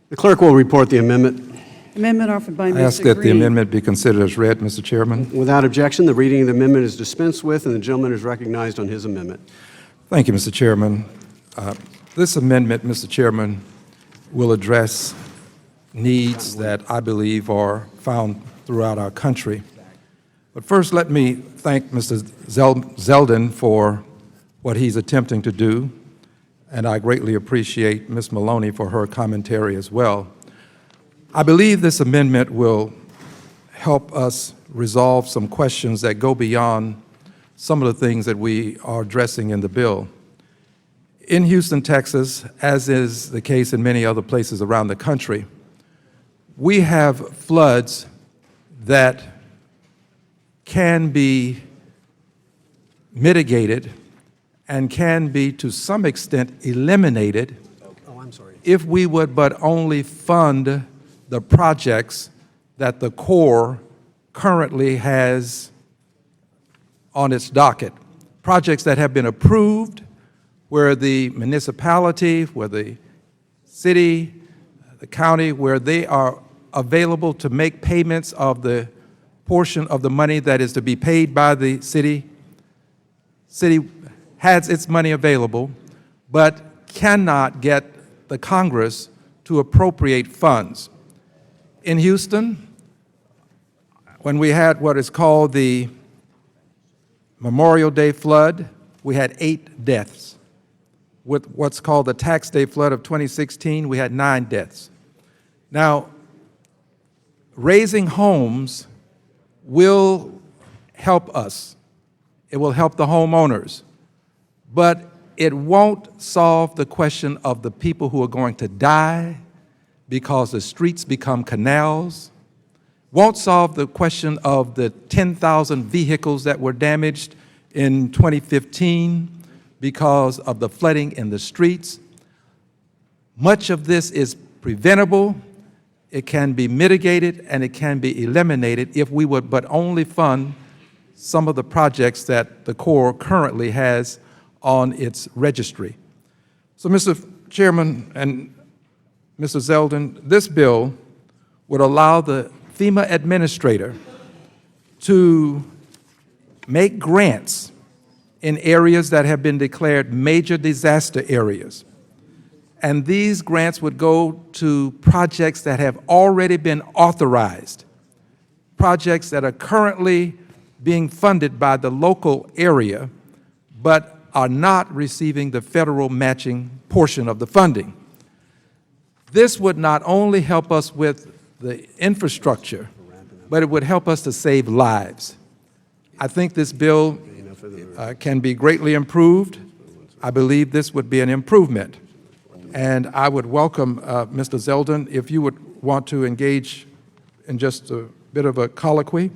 The clerk will report the amendment. Amendment offered by Mr. I ask that the amendment be considered as read, Mr. Chairman. Without objection, the reading of the amendment is dispensed with, and the gentleman is recognized on his amendment. Thank you, Mr. Chairman. This amendment, Mr. Chairman, will address needs that I believe are found throughout our country. But first, let me thank Mr. Zeldin for what he's attempting to do, and I greatly appreciate Ms. Maloney for her commentary as well. I believe this amendment will help us resolve some questions that go beyond some of the things that we are addressing in the bill. In Houston, Texas, as is the case in many other places around the country, we have floods that can be mitigated and can be to some extent eliminated if we would but only fund the projects that the Corps currently has on its docket. Projects that have been approved, where the municipality, where the city, the county, where they are available to make payments of the portion of the money that is to be paid by the city. City has its money available, but cannot get the Congress to appropriate funds. In Houston, when we had what is called the Memorial Day flood, we had 8 deaths. With what's called the Tax Day flood of 2016, we had 9 deaths. Now, raising homes will help us. It will help the homeowners. But it won't solve the question of the people who are going to die because the streets become canals. Won't solve the question of the 10,000 vehicles that were damaged in 2015 because of the flooding in the streets. Much of this is preventable. It can be mitigated and it can be eliminated if we would but only fund some of the projects that the Corps currently has on its registry. So, Mr. Chairman and Mr. Zeldin, this bill would allow the FEMA Administrator to make grants in areas that have been declared major disaster areas. And these grants would go to projects that have already been authorized, projects that are currently being funded by the local area, but are not receiving the federal matching portion of the funding. This would not only help us with the infrastructure, but it would help us to save lives. I think this bill can be greatly improved. I believe this would be an improvement. And I would welcome Mr. Zeldin, if you would want to engage in just a bit of a colloquy.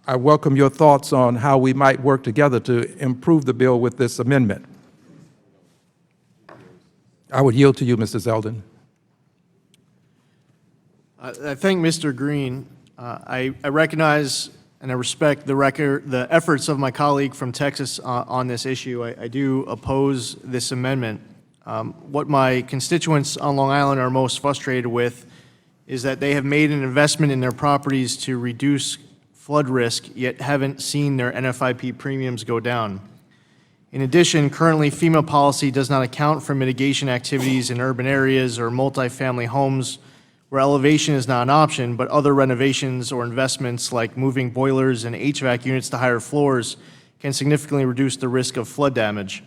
I welcome your thoughts on how we might work together to improve the bill with this amendment. I would yield to you, Mr. Zeldin. I thank Mr. Green. I recognize and I respect the efforts of my colleague from Texas on this issue. I do oppose this amendment. What my constituents on Long Island are most frustrated with is that they have made an investment in their properties to reduce flood risk, yet haven't seen their NFIP premiums go down. In addition, currently FEMA policy does not account for mitigation activities in urban areas or multifamily homes where elevation is not an option, but other renovations or investments like moving boilers and HVAC units to higher floors can significantly reduce the risk of flood damage.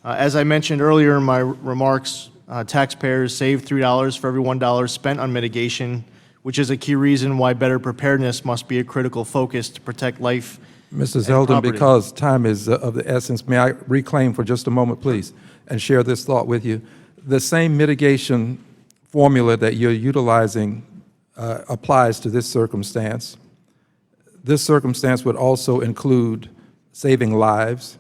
As I mentioned earlier in my remarks, taxpayers save $3 for every $1 spent on mitigation, which is a key reason why better preparedness must be a critical focus to protect life. Mr. Zeldin, because time is of the essence, may I reclaim for just a moment, please, and share this thought with you. The same mitigation formula that you're utilizing applies to this circumstance. This circumstance would also include saving lives.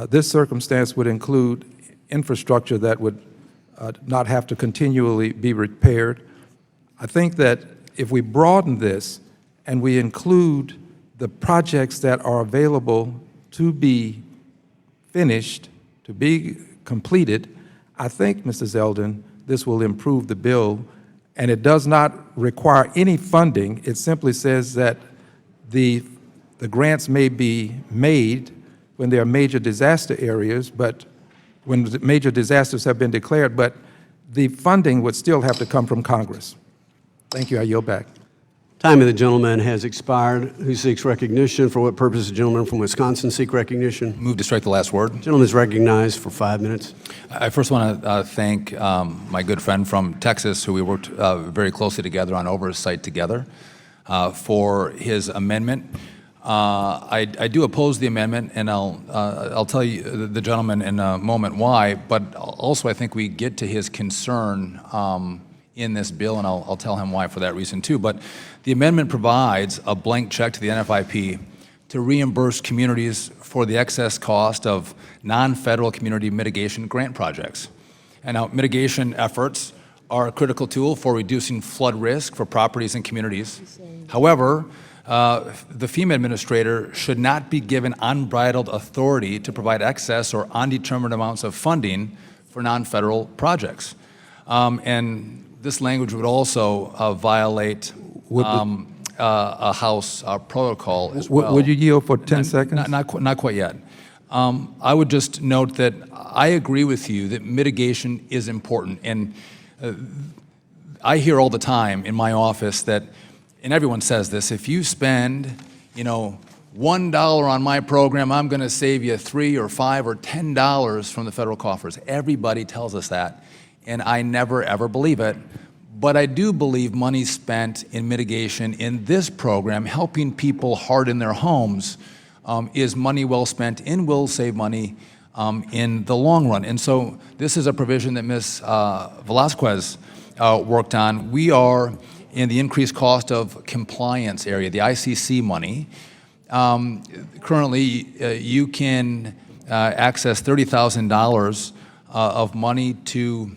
This circumstance would include infrastructure that would not have to continually be repaired. I think that if we broaden this and we include the projects that are available to be finished, to be completed, I think, Mr. Zeldin, this will improve the bill, and it does not require any funding. It simply says that the grants may be made when there are major disaster areas, but when the major disasters have been declared, but the funding would still have to come from Congress. Thank you. I yield back. Time of the gentleman has expired. Who seeks recognition? For what purpose does the gentleman from Wisconsin seek recognition? Move to strike the last word. The gentleman is recognized for 5 minutes. I first want to thank my good friend from Texas, who we worked very closely together on oversight together, for his amendment. I do oppose the amendment, and I'll tell you the gentleman in a moment why. But also, I think we get to his concern in this bill, and I'll tell him why for that reason too. But the amendment provides a blank check to the NFIP to reimburse communities for the excess cost of non-federal community mitigation grant projects. And now, mitigation efforts are a critical tool for reducing flood risk for properties and communities. However, the FEMA Administrator should not be given unbridled authority to provide excess or undetermined amounts of funding for non-federal projects. And this language would also violate a House protocol as well. Would you yield for 10 seconds? Not quite yet. I would just note that I agree with you that mitigation is important. And I hear all the time in my office that, and everyone says this, if you spend, $1 on my program, I'm going to save you $3 or $5 or $10 from the federal coffers. Everybody tells us that, and I never ever believe it. But I do believe money spent in mitigation in this program, helping people harden their homes, is money well spent and will save money in the long run. And so this is a provision that Ms. Velasquez worked on. We are in the increased cost of compliance area, the ICC money. Currently, you can access $30,000 of money to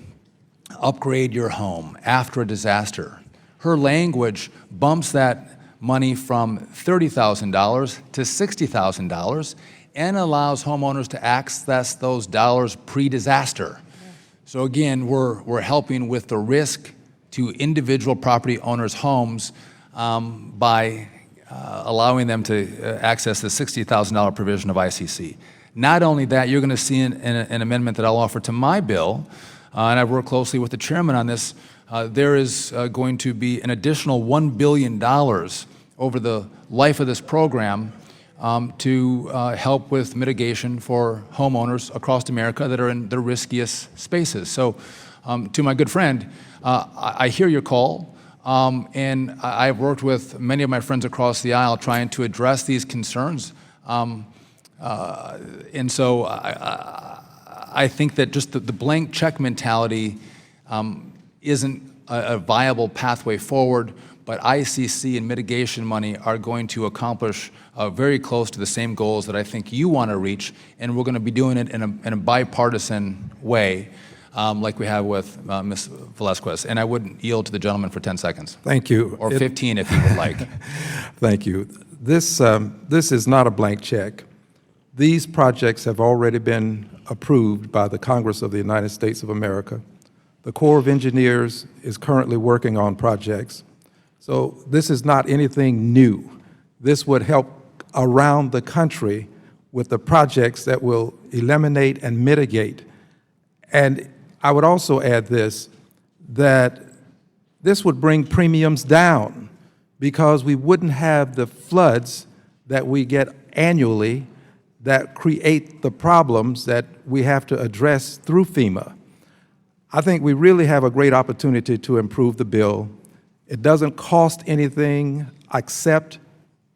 upgrade your home after a disaster. Her language bumps that money from $30,000 to $60,000 and allows homeowners to access those dollars pre-disaster. So again, we're helping with the risk to individual property owners' homes by allowing them to access the $60,000 provision of ICC. Not only that, you're going to see an amendment that I'll offer to my bill, and I've worked closely with the chairman on this. There is going to be an additional $1 billion over the life of this program to help with mitigation for homeowners across America that are in the riskiest spaces. So to my good friend, I hear your call, and I've worked with many of my friends across the aisle trying to address these concerns. And so I think that just the blank check mentality isn't a viable pathway forward, but ICC and mitigation money are going to accomplish very close to the same goals that I think you want to reach, and we're going to be doing it in a bipartisan way, like we have with Ms. Velasquez. And I would yield to the gentleman for 10 seconds. Thank you. Or 15 if you would like. Thank you. This is not a blank check. These projects have already been approved by the Congress of the United States of America. The Corps of Engineers is currently working on projects. So this is not anything new. This would help around the country with the projects that will eliminate and mitigate. And I would also add this, that this would bring premiums down because we wouldn't have the floods that we get annually that create the problems that we have to address through FEMA. I think we really have a great opportunity to improve the bill. It doesn't cost anything except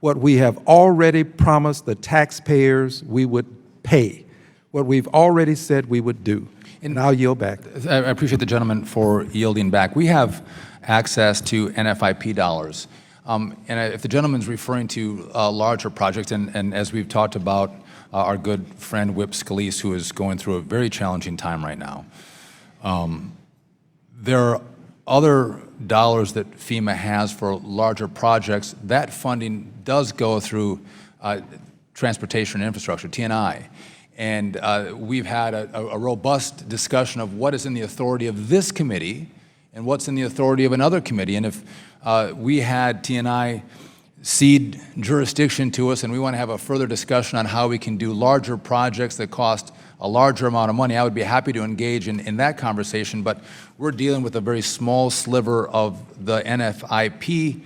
what we have already promised the taxpayers we would pay, what we've already said we would do. And I'll yield back. I appreciate the gentleman for yielding back. We have access to NFIP dollars. And if the gentleman's referring to larger projects, and as we've talked about, our good friend Whip Scalise, who is going through a very challenging time right now, there are other dollars that FEMA has for larger projects. That funding does go through transportation and infrastructure, T&I. And we've had a robust discussion of what is in the authority of this committee and what's in the authority of another committee. And if we had T&I cede jurisdiction to us and we want to have a further discussion on how we can do larger projects that cost a larger amount of money, I would be happy to engage in that conversation. But we're dealing with a very small sliver of the NFIP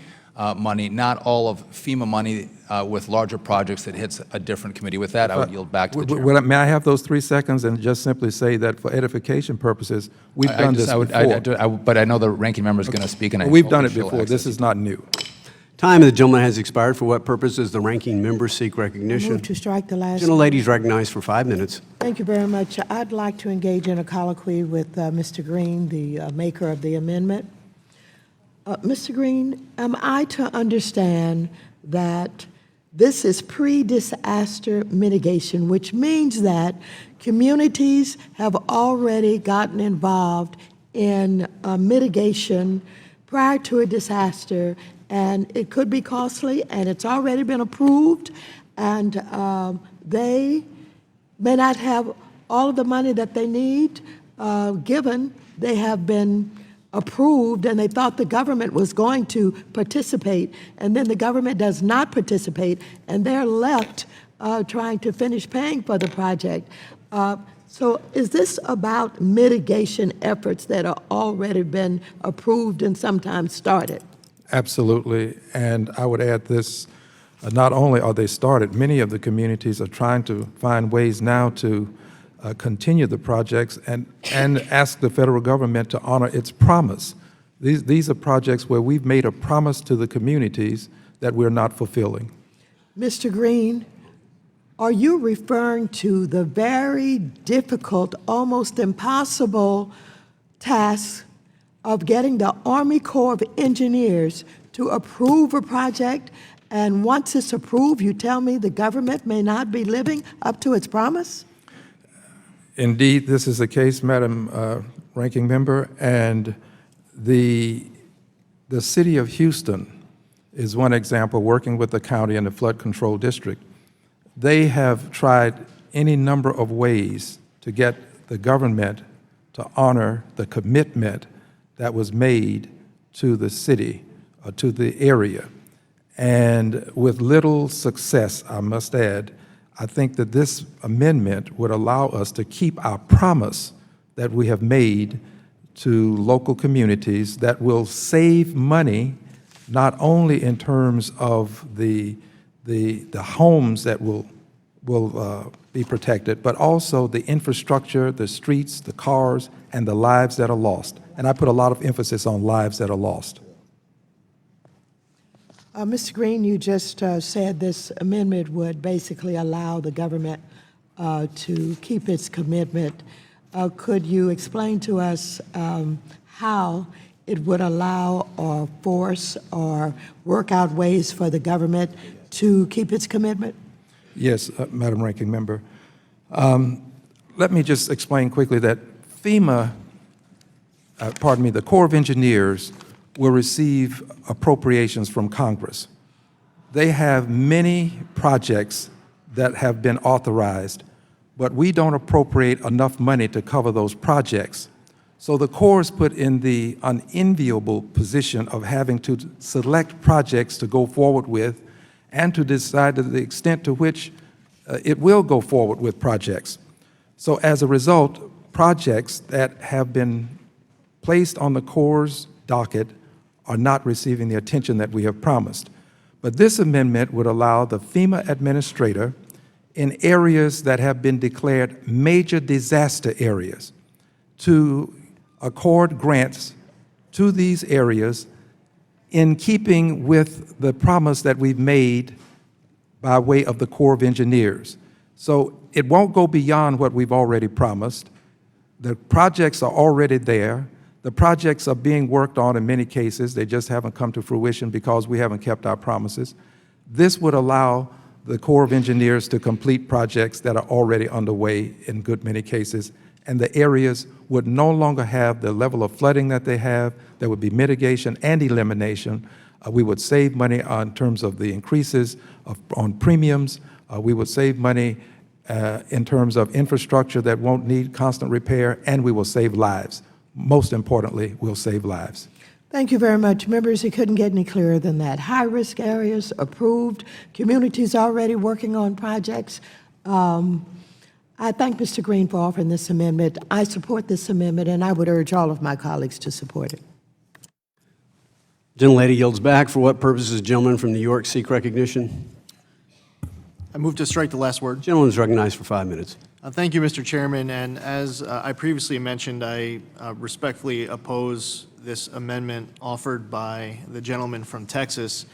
money, not all of FEMA money with larger projects that hits a different committee. With that, I would yield back to the chair. May I have those 3 seconds and just simply say that for edification purposes, we've done this before. But I know the ranking member is going to speak, and We've done it before. This is not new. Time of the gentleman has expired. For what purpose does the ranking member seek recognition? Move to strike the last. Gentlelady is recognized for 5 minutes. Thank you very much. I'd like to engage in a colloquy with Mr. Green, the maker of the amendment. Mr. Green, am I to understand that this is pre-disaster mitigation, which means that communities have already gotten involved in mitigation prior to a disaster, and it could be costly, and it's already been approved, and they may not have all of the money that they need, given they have been approved and they thought the government was going to participate, and then the government does not participate, and they're left trying to finish paying for the project. So is this about mitigation efforts that are already been approved and sometimes started? Absolutely, and I would add this, not only are they started, many of the communities are trying to find ways now to continue the projects and ask the federal government to honor its promise. These are projects where we've made a promise to the communities that we're not fulfilling. Mr. Green, are you referring to the very difficult, almost impossible task of getting the Army Corps of Engineers to approve a project, and once it's approved, you tell me the government may not be living up to its promise? Indeed, this is the case, Madam Ranking Member, and the city of Houston is one example, working with the county and the flood control district. They have tried any number of ways to get the government to honor the commitment that was made to the city, or to the area. And with little success, I must add, I think that this amendment would allow us to keep our promise that we have made to local communities that will save money, not only in terms of the homes that will be protected, but also the infrastructure, the streets, the cars, and the lives that are lost. And I put a lot of emphasis on lives that are lost. Mr. Green, you just said this amendment would basically allow the government to keep its commitment. Could you explain to us how it would allow or force or work out ways for the government to keep its commitment? Yes, Madam Ranking Member. Let me just explain quickly that FEMA, the Corps of Engineers will receive appropriations from Congress. They have many projects that have been authorized, but we don't appropriate enough money to cover those projects. So the Corps is put in the unenviable position of having to select projects to go forward with and to decide to the extent to which it will go forward with projects. So as a result, projects that have been placed on the Corps' docket are not receiving the attention that we have promised. But this amendment would allow the FEMA Administrator in areas that have been declared major disaster areas to accord grants to these areas in keeping with the promise that we've made by way of the Corps of Engineers. So it won't go beyond what we've already promised. The projects are already there. The projects are being worked on in many cases. They just haven't come to fruition because we haven't kept our promises. This would allow the Corps of Engineers to complete projects that are already underway in good many cases, and the areas would no longer have the level of flooding that they have. There would be mitigation and elimination. We would save money in terms of the increases on premiums. We would save money in terms of infrastructure that won't need constant repair, and we will save lives. Most importantly, we'll save lives. Thank you very much. Members, it couldn't get any clearer than that. High-risk areas approved, communities already working on projects. I thank Mr. Green for offering this amendment. I support this amendment, and I would urge all of my colleagues to support it. Gentlelady yields back. For what purpose does the gentleman from New York seek recognition? I move to strike the last word. Gentleman is recognized for 5 minutes. Thank you, Mr. Chairman, and as I previously mentioned, I respectfully oppose this amendment offered by the gentleman from Texas.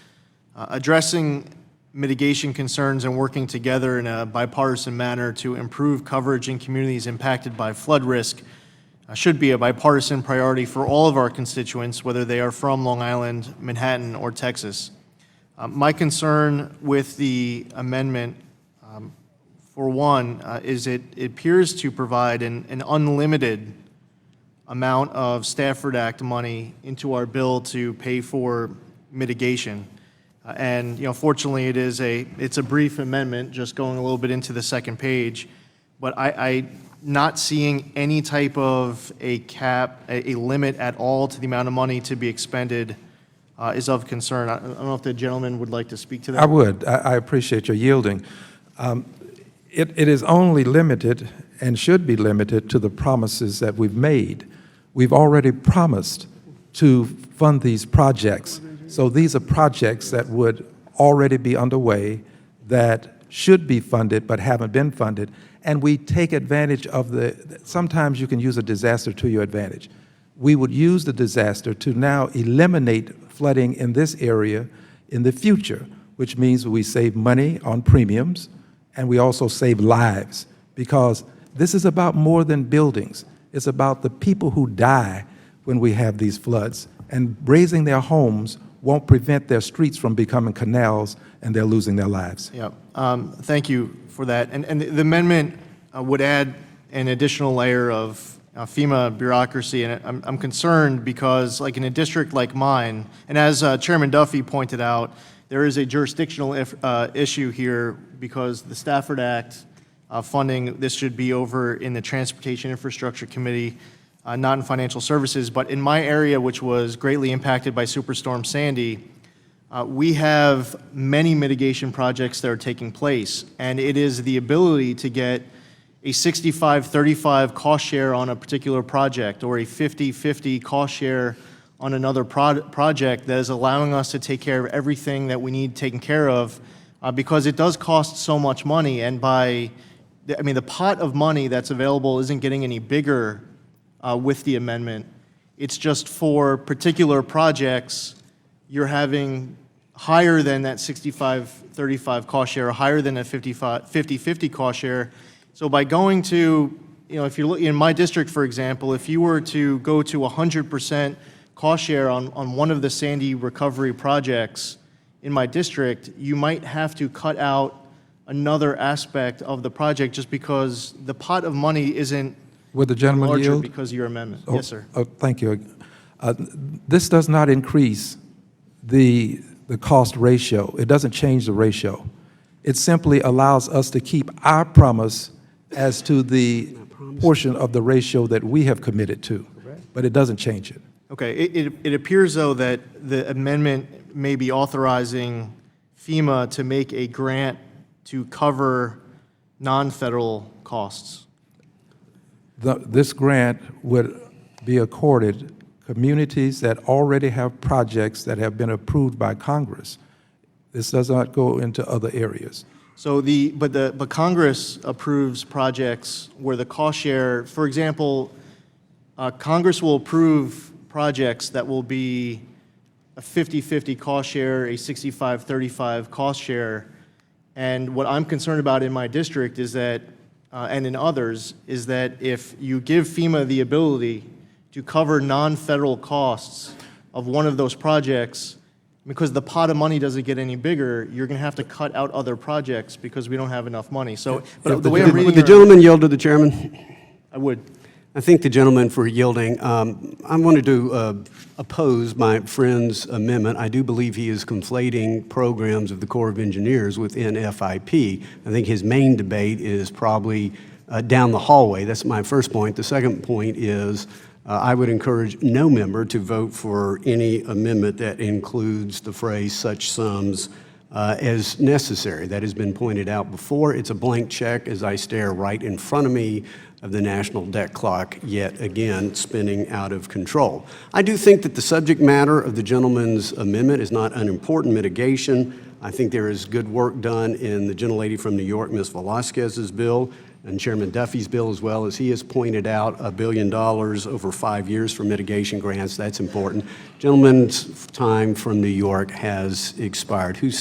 Addressing mitigation concerns and working together in a bipartisan manner to improve coverage in communities impacted by flood risk should be a bipartisan priority for all of our constituents, whether they are from Long Island, Manhattan, or Texas. My concern with the amendment, for one, is it appears to provide an unlimited amount of Stafford Act money into our bill to pay for mitigation. And fortunately, it's a brief amendment, just going a little bit into the second page. But I not seeing any type of a cap, a limit at all to the amount of money to be expended is of concern. I don't know if the gentleman would like to speak to that. I would. I appreciate your yielding. It is only limited and should be limited to the promises that we've made. We've already promised to fund these projects. So these are projects that would already be underway that should be funded but haven't been funded. And we take advantage of sometimes you can use a disaster to your advantage. We would use the disaster to now eliminate flooding in this area in the future, which means we save money on premiums and we also save lives, because this is about more than buildings. It's about the people who die when we have these floods, and raising their homes won't prevent their streets from becoming canals and they're losing their lives. Yeah. Thank you for that. And the amendment would add an additional layer of FEMA bureaucracy, and I'm concerned because, like in a district like mine, and as Chairman Duffy pointed out, there is a jurisdictional issue here because the Stafford Act funding, this should be over in the Transportation Infrastructure Committee, not in Financial Services. But in my area, which was greatly impacted by Superstorm Sandy, we have many mitigation projects that are taking place, and it is the ability to get a 65-35 cost share on a particular project or a 50-50 cost share on another project that is allowing us to take care of everything that we need taken care of, because it does cost so much money. And the pot of money that's available isn't getting any bigger with the amendment. It's just for particular projects, you're having higher than that 65-35 cost share, or higher than a 50-50 cost share. So by going to, if you're looking in my district, for example, if you were to go to 100% cost share on one of the Sandy recovery projects in my district, you might have to cut out another aspect of the project just because the pot of money isn't Would the gentleman larger yield? because of your amendment. Oh, Yes, sir. Thank you. This does not increase the cost ratio. It doesn't change the ratio. It simply allows us to keep our promise as to the portion of the ratio that we have committed to, but it doesn't change it. Okay, it appears, though, that the amendment may be authorizing FEMA to make a grant to cover non-federal costs. This grant would be accorded communities that already have projects that have been approved by Congress. This does not go into other areas. So but Congress approves projects where the cost share, for example, Congress will approve projects that will be a 50-50 cost share, a 65-35 cost share. And what I'm concerned about in my district is that, and in others, is that if you give FEMA the ability to cover non-federal costs of one of those projects, because the pot of money doesn't get any bigger, you're going to have to cut out other projects because we don't have enough money. So, but the way I'm reading Would the gentleman yield to the chairman? I would. I thank the gentleman for yielding. I wanted to oppose my friend's amendment. I do believe he is conflating programs of the Corps of Engineers within FIP. I think his main debate is probably down the hallway. That's my first point. The second point is I would encourage no member to vote for any amendment that includes the phrase "such sums" as necessary. That has been pointed out before. It's a blank check as I stare right in front of me of the national debt clock, yet again spinning out of control. I do think that the subject matter of the gentleman's amendment is not unimportant: mitigation. I think there is good work done in the gentlelady from New York, Ms. Velasquez's bill, and Chairman Duffy's bill as well. As he has pointed out, $1 billion over 5 years for mitigation grants. That's important. Gentleman's time from New York has expired. Who's